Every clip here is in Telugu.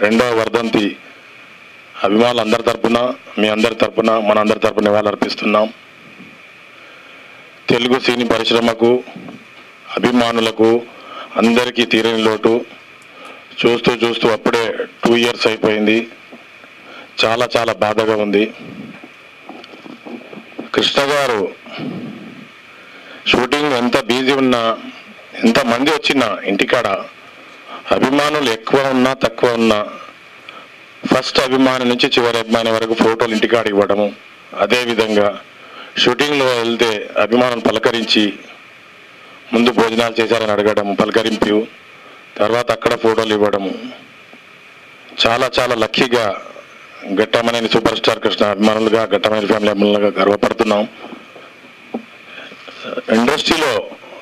రెండవ వర్ధంతి అభిమానులందరి తరపున మీ అందరి తరపున మనందరి తరపున నివాళులర్పిస్తున్నాం. తెలుగు సినీ పరిశ్రమకు అభిమానులకు అందరికీ తీరని లోటు. చూస్తూ చూస్తూ అప్పుడే 2 years అయిపోయింది. చాలా చాలా బాధగా ఉంది. కృష్ణ గారు షూటింగ్ ఎంత బిజీ ఉన్నా, ఎంతమంది వచ్చినా ఇంటికాడ అభిమానులు ఎక్కువ ఉన్నా తక్కువ ఉన్నా ఫస్ట్ అభిమాని నుంచి చివరి అభిమాని వరకు ఫోటోలు ఇంటికాడ ఇవ్వడము, అదేవిధంగా షూటింగ్లో వెళ్తే అభిమానులు పలకరించి ముందు భోజనాలు చేశారని అడగడం, పలకరింపు, తర్వాత అక్కడ ఫోటోలు ఇవ్వడము. చాలా చాలా లక్కీగా ఘట్టమనేని సూపర్ స్టార్ కృష్ణ అభిమానులుగా, ఘట్టమనేని ఫ్యామిలీ అభిమానులుగా గర్వపడుతున్నాం. ఇండస్ట్రీలో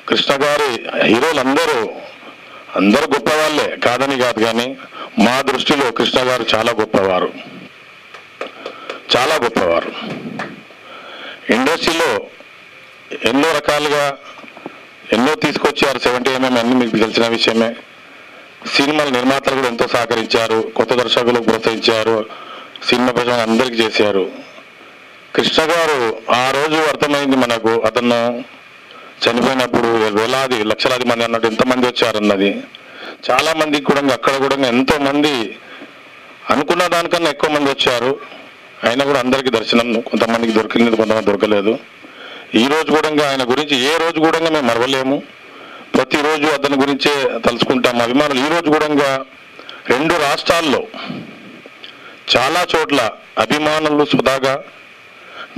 కృష్ణ గారి హీరోలు అందరూ గొప్పవాళ్ళే, కాదని కాదు, కానీ మా దృష్టిలో కృష్ణ గారు చాలా గొప్పవారు. ఇండస్ట్రీలో ఎన్నో రకాలుగా ఎన్నో తీసుకొచ్చారు. 70mm అన్ని మీకు తెలిసిన విషయమే. సినిమాల నిర్మాతలు కూడా ఎంతో సహకరించారు, కొత్త దర్శకులకు ప్రోత్సహించారు, సినిమా ప్రజలు అందరికీ చేశారు. కృష్ణ గారు ఆ రోజు అర్థమైంది మనకు, అతను చనిపోయినప్పుడు వేలాది లక్షలాది మంది అన్నట్టు ఎంతమంది వచ్చారన్నది. చాలా మందికి కూడా అక్కడ కూడా ఎంతో మంది అనుకున్న దానికన్నా ఎక్కువ మంది వచ్చారు. అయినా కూడా అందరికీ దర్శనం కొంతమందికి దొరికింది, కొంతమంది దొరకలేదు. ఈ రోజు కూడా ఆయన గురించి ఏ రోజు కూడా మేము మరవలేము. ప్రతిరోజు అతని గురించే తలుచుకుంటాం అభిమానులు. ఈ రోజు కూడా 2 రాష్ట్రాల్లో చాలా చోట్ల అభిమానులు స్వతహాగా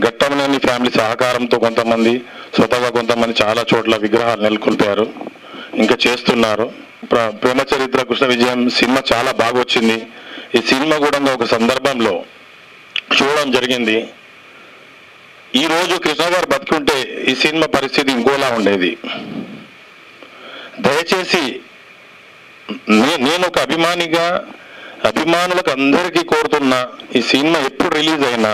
ఘట్టమనేని ఫ్యామిలీ సహకారంతో కొంతమంది స్వతహాగా కొంతమంది చాలా చోట్ల విగ్రహాలు నెలకొల్పారు, ఇంకా చేస్తున్నారు. ప్రేమ చరిత్ర కృష్ణ విజయం సినిమా చాలా బాగా వచ్చింది. ఈ సినిమా కూడా ఒక సందర్భంలో చూడడం జరిగింది. ఈ రోజు కృష్ణ గారు బతికుంటే ఈ సినిమా పరిస్థితి ఇంకోలా ఉండేది. దయచేసి నేను ఒక అభిమానిగా అభిమానులకు అందరికీ కోరుతున్నా, ఈ సినిమా ఎప్పుడు రిలీజ్ అయినా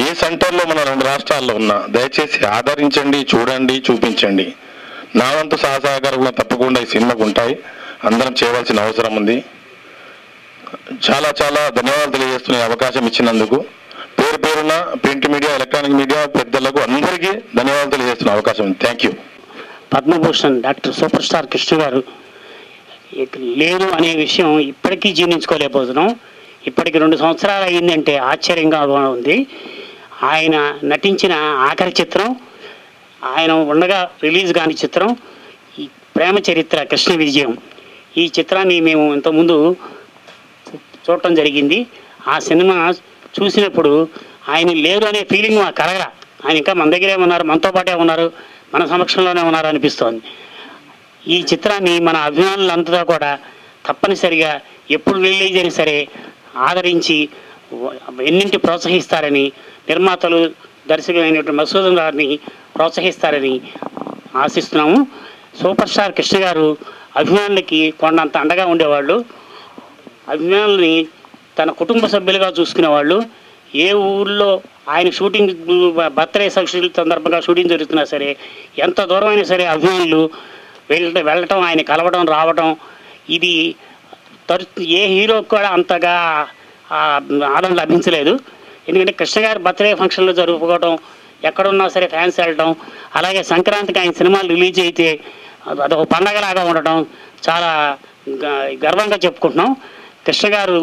ఏ సెంటర్లో మన 2 రాష్ట్రాల్లో ఉన్నా దయచేసి ఆదరించండి, చూడండి, చూపించండి. నా వంతు సహసహకారాలు తప్పకుండా ఈ సినిమాకు ఉంటాయి. అందరం చేయవలసిన అవసరం ఉంది. చాలా చాలా ధన్యవాదాలు తెలియజేస్తున్న అవకాశం ఇచ్చినందుకు. పేరు పేరున ప్రింట్ మీడియా, ఎలక్ట్రానిక్ మీడియా పెద్దలకు అందరికీ ధన్యవాదాలు తెలియజేస్తున్న అవకాశం ఉంది. Thank you. Padma Bhushan doctor super star Krishna గారు లేరు అనే విషయం ఇప్పటికీ జీర్ణించుకోలేకపోతున్నాం. ఇప్పటికి 2 సంవత్సరాలు అయ్యిందంటే ఆశ్చర్యంగా ఉంది. ఆయన నటించిన ఆఖరి చిత్రం, ఆయన ఉండగా రిలీజ్ కాని చిత్రం ఈ ప్రేమ చరిత్ర కృష్ణ విజయం. ఈ చిత్రాన్ని మేము ఇంతకుముందు చూడటం జరిగింది. ఆ సినిమా చూసినప్పుడు ఆయన లేరు అనే ఫీలింగ్ మాకు కలగల. ఆయన ఇంకా మన దగ్గరే ఉన్నారు, మనతో పాటే ఉన్నారు, మన సమక్షంలోనే ఉన్నారు అనిపిస్తోంది. ఈ చిత్రాన్ని మన అభిమానులంతా కూడా తప్పనిసరిగా ఎప్పుడు రిలీజ్ అయినా సరే ఆదరించి ఎన్నింటి ప్రోత్సహిస్తారని, నిర్మాతలు దర్శకులైనటువంటి మధుసూదన్ గారిని ప్రోత్సహిస్తారని ఆశిస్తున్నాము. సూపర్ స్టార్ కృష్ణ గారు అభిమానులకి కొండంత అండగా ఉండేవాళ్ళు. అభిమానుల్ని తన కుటుంబ సభ్యులుగా చూసుకునేవాళ్ళు. ఏ ఊళ్ళో ఆయన షూటింగ్ బర్త్డే సందర్భంగా షూటింగ్ జరుగుతున్నా సరే, ఎంత దూరం అయినా సరే అభిమానులు వెళ్ళటం, ఆయన కలవడం, రావడం, ఇది ఏ హీరోకి కూడా అంతగా ఆనందం లభించలేదు. ఎందుకంటే కృష్ణ గారి బర్త్డే ఫంక్షన్లు జరుపుకోవడం, ఎక్కడున్నా సరే ఫ్యాన్స్ వెళ్ళడం, అలాగే సంక్రాంతికి ఆయన సినిమాలు రిలీజ్ అయితే అదొక పండగలాగా ఉండటం చాలా గర్వంగా చెప్పుకుంటున్నాం. కృష్ణ గారు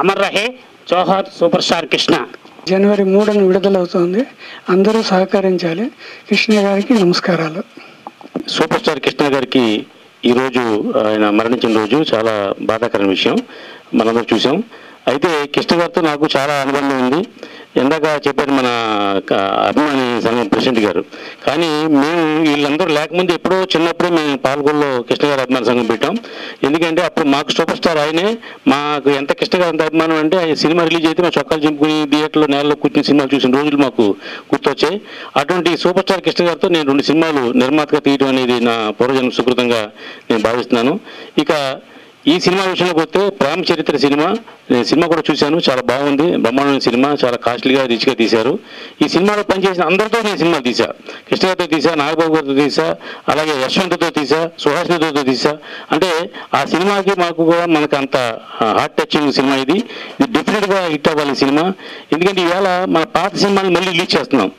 అమర్ రహే, జోహార్ సూపర్ స్టార్ కృష్ణ. జనవరి 3న విడుదలవుతోంది. అందరూ సహకరించాలి. కృష్ణ గారికి నమస్కారాలు. సూపర్ స్టార్ కృష్ణ గారికి ఈరోజు ఆయన మరణించిన రోజు చాలా బాధాకరమైన విషయం మనందరూ చూసాం. అయితే కృష్ణ గారితో నాకు చాలా అనుబంధం ఉంది. ఇందాక చెప్పారు మన అభిమాని సంఘం ప్రెసిడెంట్ గారు. కానీ మేము వీళ్ళందరూ లేకముందు ఎప్పుడో చిన్నప్పుడే మేము పాల్గొల్లో కృష్ణ గారి అభిమాన సంఘం పెట్టాం. ఎందుకంటే అప్పుడు మాకు సూపర్ స్టార్ ఆయనే. మాకు ఎంత కృష్ణ గారి అంత అభిమానం అంటే సినిమా రిలీజ్ అయితే మా చొక్కాలు చింపుకుని థియేటర్లో నేలలో కూర్చుని సినిమాలు చూసిన రోజులు మాకు గుర్తొచ్చాయి. అటువంటి సూపర్ స్టార్ కృష్ణ గారితో నేను 2 సినిమాలు నిర్మాతగా తీయడం అనేది నా పూర్వజన్మ సుకృతంగా నేను భావిస్తున్నాను. ఇక ఈ సినిమా విషయంలోకి వస్తే ప్రేమ చరిత్ర సినిమా, నేను సినిమా కూడా చూశాను, చాలా బాగుంది, బ్రహ్మాండమైన సినిమా, చాలా కాస్ట్లీగా రిచ్గా తీశారు. ఈ సినిమాలో పనిచేసిన అందరితో నేను సినిమాలు తీసా, కృష్ణ గారితో తీసా, నాగబాబు గారితో తీసా, అలాగే యశ్వంత్తో తీసా, సుహాసినితో తీసా. అంటే ఆ సినిమాకి మాకు కూడా మనకు అంత హార్ట్ టచింగ్ సినిమా ఇది డెఫినెట్గా హిట్ అవ్వాలి సినిమా. ఎందుకంటే ఈవేళ మన పాత సినిమాని మళ్ళీ రిలీజ్ చేస్తున్నాం,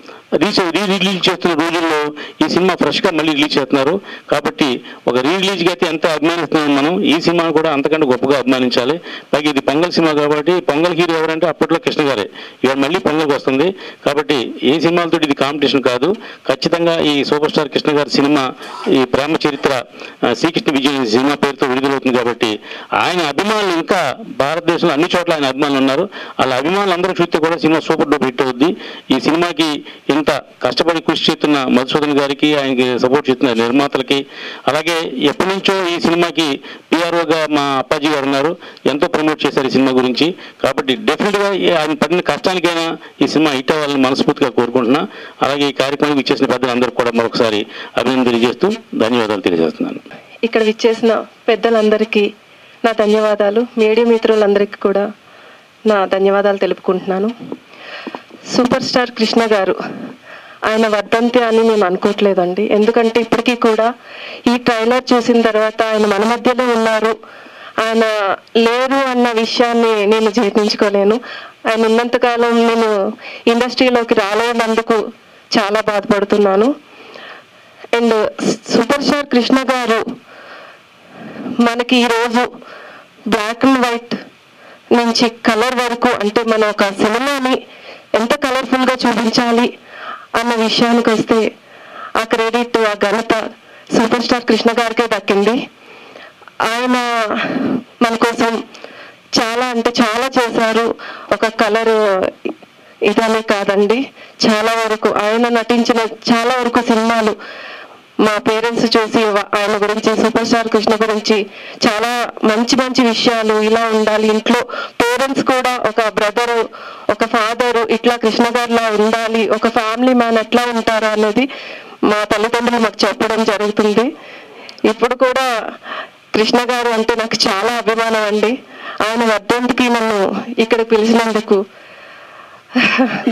రిలీజ్ చేస్తున్న రోజుల్లో ఈ సినిమా ఫ్రెష్గా మళ్ళీ రిలీజ్ చేస్తున్నారు. కాబట్టి ఒక రిలీజ్కి అయితే ఎంత అభిమానిస్తున్నాం మనం, ఈ సినిమాను కూడా అంతకంటే గొప్పగా అభిమానించాలి. పైగా ఇది పొంగల్ సినిమా కాబట్టి పొంగల్ హీరో ఎవరంటే అప్పట్లో కృష్ణ గారే, ఇవాళ మళ్ళీ పొంగల్కి వస్తుంది. కాబట్టి ఏ సినిమాలతో ఇది కాంపిటీషన్ కాదు. ఖచ్చితంగా ఈ సూపర్ స్టార్ కృష్ణ గారి సినిమా, ఈ ప్రేమ చరిత్ర శ్రీకృష్ణ విజయ్ సినిమా పేరుతో విడుదలవుతుంది. కాబట్టి ఆయన అభిమానులు ఇంకా భారతదేశంలో అన్ని చోట్ల ఆయన అభిమానులు ఉన్నారు. వాళ్ళ అభిమానులు అందరూ చూస్తే కూడా సినిమా సూపర్ డూపర్ హిట్ అవుద్ది. ఈ సినిమాకి ఇంత కష్టపడి కృషి చేస్తున్న మధుసూదన్ గారికి, ఆయనకి సపోర్ట్ చేస్తున్న నిర్మాతలకి, అలాగే ఎప్పటి నుంచో ఈ సినిమాకి పిఆర్ఓగా మా అప్పాజీ గారు ఉన్నారు, ఎంతో ప్రమోట్ చేశారు ఈ సినిమా గురించి. కాబట్టి డెఫినెట్గా ఆయన పడిన కష్టానికైనా ఈ సినిమా హిట్ అవ్వాలని మనస్ఫూర్తిగా కోరుకుంటున్నా. అలాగే ఈ కార్యక్రమం ఇచ్చేసిన పెద్దలందరూ కూడా మరొకసారి అభినందన తెలియజేస్తూ ధన్యవాదాలు తెలియజేస్తున్నాను. ఇక్కడ విచ్చేసిన పెద్దలందరికీ నా ధన్యవాదాలు, మీడియా మిత్రులందరికీ కూడా నా ధన్యవాదాలు తెలుపుకుంటున్నాను. సూపర్ స్టార్ కృష్ణ గారు ఆయన వర్ధంతి అని నేను అనుకోవట్లేదండి. ఎందుకంటే ఇప్పటికీ కూడా ఈ ట్రైలర్ చూసిన తర్వాత ఆయన మన మధ్యలో ఉన్నారు, ఆయన లేరు అన్న విషయాన్ని నేను జీర్ణించుకోలేను. ఆయన ఉన్నంతకాలం నేను ఇండస్ట్రీలోకి రాలేనందుకు చాలా బాధపడుతున్నాను. అండ్ సూపర్ స్టార్ కృష్ణ గారు మనకి ఈరోజు బ్లాక్ అండ్ వైట్ నుంచి కలర్ వరకు, అంటే మన ఒక సినిమాని ఎంత కలర్ఫుల్గా చూపించాలి అన్న విషయానికి వస్తే ఆ క్రెడిట్, ఆ ఘనత సూపర్ స్టార్ కృష్ణ గారికే దక్కింది. ఆయన మన కోసం చాలా అంటే చాలా చేశారు. ఒక కలర్ ఇదనే కాదండి, చాలా వరకు ఆయన నటించిన చాలా వరకు సినిమాలు మా పేరెంట్స్ చూసి ఆయన గురించి, సూపర్ స్టార్ కృష్ణ గురించి చాలా మంచి మంచి విషయాలు, ఇలా ఉండాలి ఇంట్లో, పేరెంట్స్ కూడా ఒక బ్రదరు, ఒక ఫాదరు ఇట్లా కృష్ణ గారిలా ఉండాలి, ఒక ఫ్యామిలీ మ్యాన్ ఎట్లా ఉంటారు అనేది మా తల్లిదండ్రులు మాకు చెప్పడం జరుగుతుంది. ఇప్పుడు కూడా కృష్ణ గారు అంటే నాకు చాలా అభిమానం అండి. ఆయన వర్ధంతికి నన్ను ఇక్కడ పిలిచినందుకు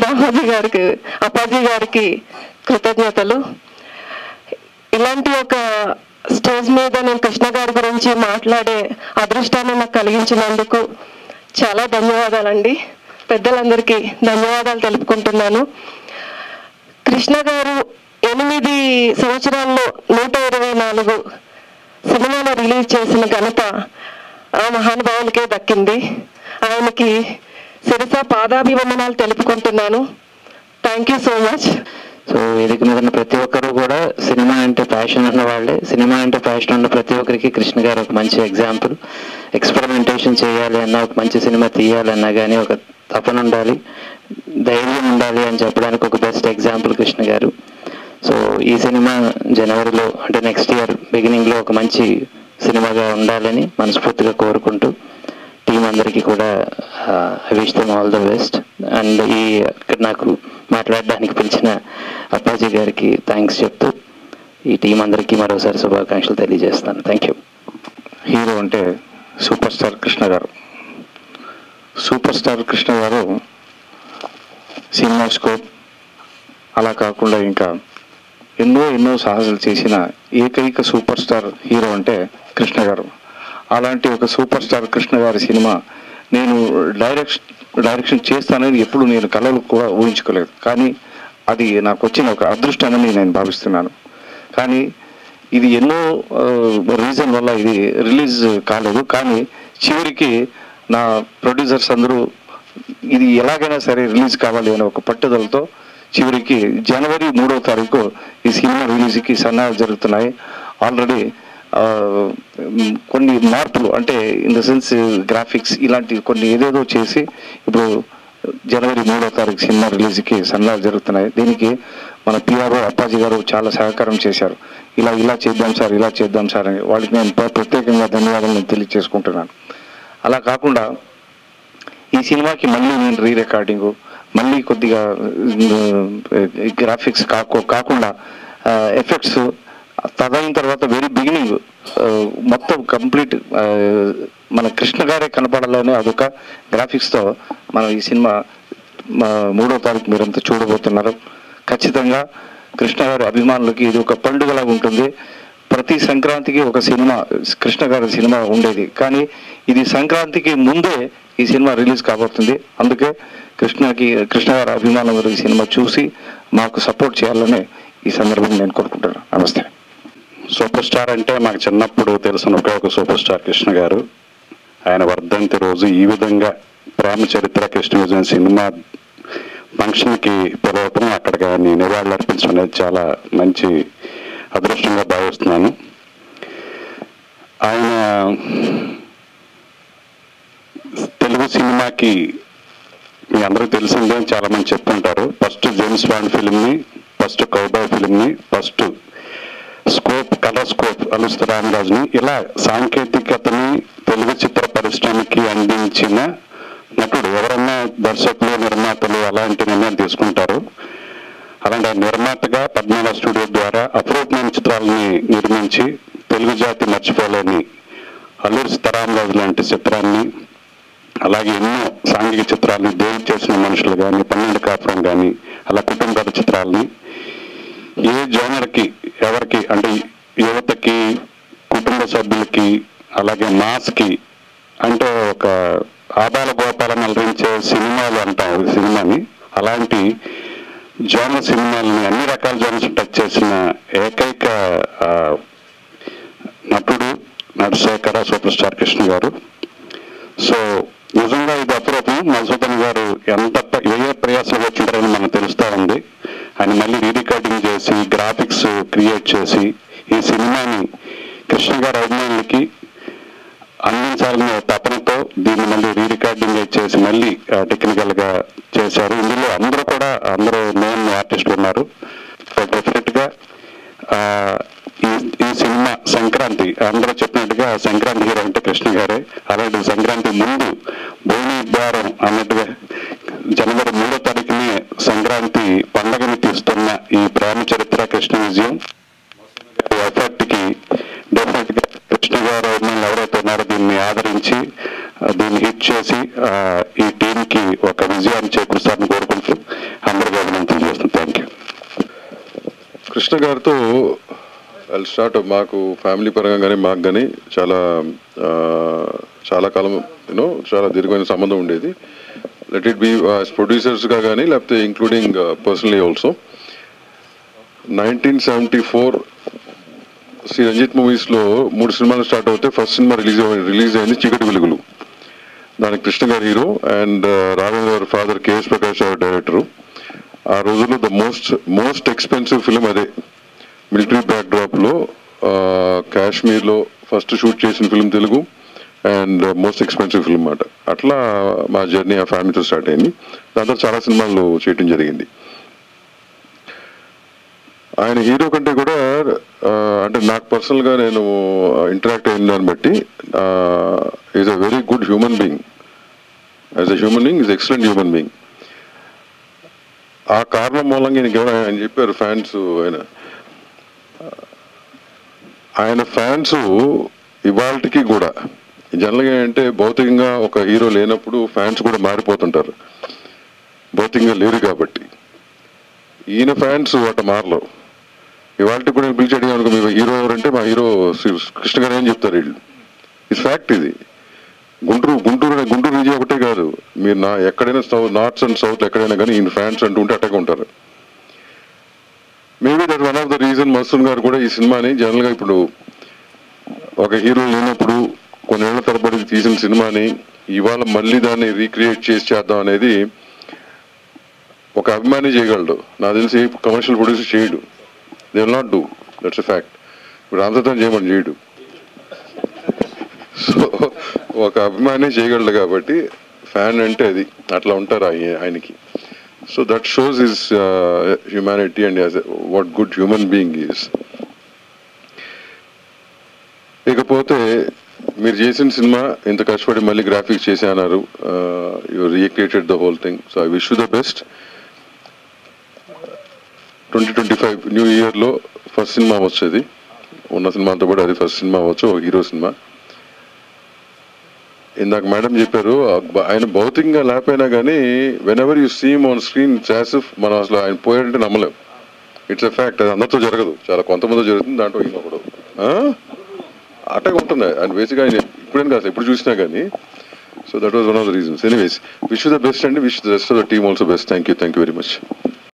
దామోజీ గారికి, అప్పాజీ గారికి కృతజ్ఞతలు. ఇలాంటి ఒక స్టేజ్ మీద నేను కృష్ణ గారి గురించి మాట్లాడే అదృష్టాన్ని నాకు కలిగించినందుకు చాలా ధన్యవాదాలండి. పెద్దలందరికీ ధన్యవాదాలు తెలుపుకుంటున్నాను. కృష్ణ గారు 8 సంవత్సరాల్లో 124 సినిమాలు రిలీజ్ చేసిన ఘనత ఆ మహానుభావులకే దక్కింది. ఆయనకి శిరస పాదాభివందనాలు తెలుపుకుంటున్నాను. Thank you so much. So వేదిక మీద ఉన్న ప్రతి ఒక్కరు కూడా సినిమా అంటే ప్యాషన్ ఉన్న వాళ్ళే. సినిమా అంటే ప్యాషన్ ఉన్న ప్రతి ఒక్కరికి కృష్ణ గారు ఒక మంచి ఎగ్జాంపుల్. ఎక్స్పెరిమెంటేషన్ చేయాలి అన్నా, ఒక మంచి సినిమా తీయాలన్నా కానీ ఒక తపన ఉండాలి, ధైర్యం ఉండాలి అని చెప్పడానికి ఒక బెస్ట్ ఎగ్జాంపుల్ కృష్ణ గారు. సో ఈ సినిమా జనవరిలో అంటే నెక్స్ట్ ఇయర్ బిగినింగ్లో ఒక మంచి సినిమాగా ఉండాలని మనస్ఫూర్తిగా కోరుకుంటూ టీం అందరికీ కూడా I wish them all the best. And ఇక్కడ నాకు మాట్లాడడానికి పిలిచిన అప్పాజీ గారికి థ్యాంక్స్ చెప్తూ ఈ టీం అందరికీ మరోసారి శుభాకాంక్షలు తెలియజేస్తాను. Thank you. హీరో అంటే సూపర్ స్టార్ కృష్ణ గారు. సూపర్ స్టార్ కృష్ణ గారు సినిమా స్కోప్ అలా కాకుండా ఇంకా ఎన్నో సాహసాలు చేసిన ఏకైక సూపర్ స్టార్ హీరో అంటే కృష్ణ గారు. అలాంటి ఒక సూపర్ స్టార్ కృష్ణ గారి సినిమా నేను డైరెక్షన్ చేస్తానని ఎప్పుడు నేను కలలు కూడా ఊహించుకోలేదు. కానీ అది నాకు వచ్చిన ఒక అదృష్టమని నేను భావిస్తున్నాను. కానీ ఇది ఎన్నో రీజన్ వల్ల ఇది రిలీజ్ కాలేదు. కానీ చివరికి నా ప్రొడ్యూసర్స్ అందరూ ఇది ఎలాగైనా సరే రిలీజ్ కావాలి అనే ఒక పట్టుదలతో చివరికి జనవరి 3వ తారీఖు ఈ సినిమా రిలీజ్కి సన్నాహాలు జరుగుతున్నాయి. ఆల్రెడీ కొన్ని మార్పులు అంటే ఇన్ ద సెన్స్ గ్రాఫిక్స్ ఇలాంటి కొన్ని ఏదేదో చేసి ఇప్పుడు జనవరి 3వ తారీఖు సినిమా రిలీజ్కి సన్నాహాలు జరుగుతున్నాయి. దీనికి మన పిఆర్ఓ అప్పాజీ గారు చాలా సహకారం చేశారు. ఇలా చేద్దాం సార్, ఇలా చేద్దాం సార్ అని వాళ్ళకి నేను ప్రత్యేకంగా ధన్యవాదాలు తెలియజేసుకుంటున్నాను. అలా కాకుండా ఈ సినిమాకి మళ్ళీ నేను రికార్డింగు, మళ్ళీ కొద్దిగా గ్రాఫిక్స్ కాకుండా ఎఫెక్ట్స్ తదైన తర్వాత వెరీ బిగినింగ్ మొత్తం కంప్లీట్ మన కృష్ణ గారే కనపడాలని అదొక గ్రాఫిక్స్తో మనం ఈ సినిమా 3వ తారీఖు మీరంతా చూడబోతున్నారు. ఖచ్చితంగా కృష్ణ గారి అభిమానులకి ఇది ఒక పండుగలాగా ఉంటుంది. ప్రతి సంక్రాంతికి ఒక సినిమా, కృష్ణ గారి సినిమా ఉండేది, కానీ ఇది సంక్రాంతికి ముందే ఈ సినిమా రిలీజ్ కాబోతుంది. అందుకే కృష్ణ గారి అభిమానులు ఈ సినిమా చూసి మాకు సపోర్ట్ చేయాలని ఈ సందర్భంగా నేను కోరుకుంటాను. నమస్తే. సూపర్ స్టార్ అంటే మాకు చిన్నప్పుడు తెలిసిన ఒక సూపర్ స్టార్ కృష్ణ గారు. ఆయన వర్ధంతి రోజు ఈ విధంగా ప్రేమ చరిత్ర కృష్ణ విజయన్ సినిమా ఫంక్షన్కి పిలవటం, అక్కడికి ఆయన నివాళులు అర్పించడం అనేది చాలా మంచి అదృష్టంగా భావిస్తున్నాను. ఆయన తెలుగు సినిమాకి మీ అందరికీ తెలిసిందే, చాలా మంది చెప్తుంటారు. ఫస్ట్ జేమ్స్ బాండ్ ఫిల్మ్ని, ఫస్ట్ కౌబాయ్ ఫిల్మ్ని, ఫస్ట్ కలర్ స్కోప్ అలుస్త రామరాజుని, ఇలా సాంకేతికతని తెలుగు చిత్ర పరిశ్రమకి అందించిన నటుడు. ఎవరన్నా దర్శకులు, నిర్మాతలు అలాంటి నిర్ణయాలు తీసుకుంటారు. అలాంటి నిర్మాతగా పద్మనాభ స్టూడియో ద్వారా అపరూపమైన చిత్రాలని నిర్మించి తెలుగు జాతి మర్చిపోలేని అల్లూరి సీతారామరాజు లాంటి చిత్రాన్ని, అలాగే ఎన్నో సాంఘిక చిత్రాలని, దేవుడు చేసిన మనుషులు కానీ, 12 కాపురం కానీ, అలా కుటుంబ కథ చిత్రాలని ఏ జోనర్కి ఎవరికి అంటే యువతకి, కుటుంబ సభ్యులకి, అలాగే మాస్కి అంటే ఒక ఆదాల గోపాలను అలరించే సినిమాలు అంటాం సినిమాని, అలాంటి జోనర్ సినిమాలని అన్ని రకాల జోనర్స్ టచ్ చేసిన ఏకైక నటుడు నటశేఖర సూపర్ స్టార్ కృష్ణ గారు. సో నిజంగా ఇది అపరూపం. మధుసూదన్ గారు ఎంత ఏ ప్రయాసం వచ్చింటారని మనకు తెలుస్తూ ఉంది. ఆయన మళ్ళీ రీరికార్డింగ్ చేసి, గ్రాఫిక్స్ క్రియేట్ చేసి ఈ సినిమాని కృష్ణ గారి అభిమానులకి అందించాలనే తపనతో దీన్ని మళ్ళీ రీరికార్డింగ్ చేసి మళ్ళీ టెక్నికల్గా చేశారు. ఇందులో అందరూ మెయిన్ ఆర్టిస్టులు ఉన్నారు. డెఫినెట్గా ఈ సినిమా సంక్రాంతి, అందరూ చెప్పినట్టుగా సంక్రాంతి హీరో అంటే కృష్ణ గారే. అలాంటి సంక్రాంతి ముందు భూమి ద్వారం అన్నట్టుగా జనవరి 3వ తారీఖునే సంక్రాంతి పండుగని తీస్తున్న ఈ ప్రేమ చరిత్ర కృష్ణ విజయం ఎఫర్ట్కి డెఫినెట్గా కృష్ణ గారు అభిమానులు ఎవరైతే ఉన్నారో దీన్ని ఆదరించి దీన్ని హిట్ చేసి ఈ టీంకి ఒక విజయాన్ని చేకూరుస్తారని కోరుకుంటూ అందరికీ అభినందనలు చేస్తున్నాను. Thank you. కృష్ణ గారితో స్టార్ట్ మాకు ఫ్యామిలీ పరంగా కానీ మాకు కానీ చాలా కాలం చాలా దీర్ఘమైన సంబంధం ఉండేది. లెట్ ఇట్ బి ప్రొడ్యూసర్స్గా కానీ, లేకపోతే including personally also. 1974 Shri Ranjit మూవీస్లో 3 సినిమాలు స్టార్ట్ అవుతే ఫస్ట్ సినిమా రిలీజ్ అయింది చీకటి వెలుగులు. దానికి కృష్ణ గారు హీరో అండ్ రాఘవేంద్ర గారి ఫాదర్ కేఎస్ ప్రకాష్ గారు డైరెక్టరు. ఆ రోజుల్లో ద మోస్ట్ ఎక్స్పెన్సివ్ ఫిలిం అదే. మిలిటరీ బ్యాక్డ్రాప్లో కాశ్మీర్లో ఫస్ట్ షూట్ చేసిన film Telugu and most expensive film అన్నమాట. అట్లా మా జర్నీ ఆ ఫ్యామిలీతో స్టార్ట్ అయింది. దాంతో చాలా సినిమాలు చేయటం జరిగింది. ఆయన హీరో కంటే కూడా అంటే నాకు పర్సనల్గా నేను ఇంటరాక్ట్ అయిన దాన్ని బట్టి is a very good human being. As a human being is excellent human being. ఆ కారణం మూలంగా ఆయన చెప్పారు ఫ్యాన్స్, ఆయన ఫ్యాన్స్ ఇవాళకి కూడా జనరల్గా అంటే భౌతికంగా ఒక హీరో లేనప్పుడు ఫ్యాన్స్ కూడా మారిపోతుంటారు, భౌతికంగా లేరు కాబట్టి. ఈయన ఫ్యాన్స్ అట మారలో. ఇవాళకి కూడా పిలిచి అడిగాను అనుకో, మీ హీరో ఎవరంటే మా హీరో కృష్ణ గారు అని చెప్తారు వీళ్ళు. ఇట్స్ ఫ్యాక్ట్ ఇది. గుంటూరు రీజియన్ ఒకటే కాదు, మీరు ఎక్కడైనా నార్త్ అండ్ సౌత్ ఎక్కడైనా కానీ ఈయన ఫ్యాన్స్ అంటూ ఉంటే అట్టగా ఉంటారు. Maybe that one of the reason Madhusudan గారు కూడా ఈ సినిమాని జనరల్గా ఇప్పుడు ఒక హీరో లేనప్పుడు కొన్నేళ్ల తరబడి తీసిన సినిమాని ఇవాళ మళ్ళీ దాన్ని రీక్రియేట్ చేద్దాం అనేది ఒక అభిమాని చేయగలడు. నాకు తెలిసి కమర్షియల్ ప్రొడ్యూసర్ చేయడు. They will not do. That's a fact. ఇప్పుడు రామచంద్రన్ చేయమని చేయడు. సో ఒక అభిమాని చేయగలడు కాబట్టి ఫ్యాన్ అంటే అది అట్లా ఉంటారు ఆయనకి. So that shows his humanity and what good human being is. ఇకపోతే మీరు చేసిన సినిమా ఇంత కష్టపడి మళ్ళీ గ్రాఫిక్స్ చేసి అన్నారు. You recreated the whole thing. So I wish you the best. 2025 new ఇయర్లో ఫస్ట్ సినిమా వచ్చేది. ఉన్న సినిమాతో పాటు అది ఫస్ట్ సినిమా అవ్వచ్చు, హీరో సినిమా. ఇందాక మేడం చెప్పారు ఆయన భౌతికంగా లేకపోయినా కానీ whenever you seem on screen చాసిఫ్ మనం అసలు ఆయన పోయాడంటే నమ్మలేం. It's a fact. అది అందరితో జరగదు, చాలా కొంతమంది జరుగుతుంది, దాంట్లో ఈయన ఒకడు అట్టగా ఉంటుంది. ఆయన బేసిక్గా ఆయన ఇప్పుడేం కాదు ఎప్పుడు చూసినా కానీ. So that was one of the reasons. Anyways, wish the best అండి. Wish the rest of the team also best. Thank you very much.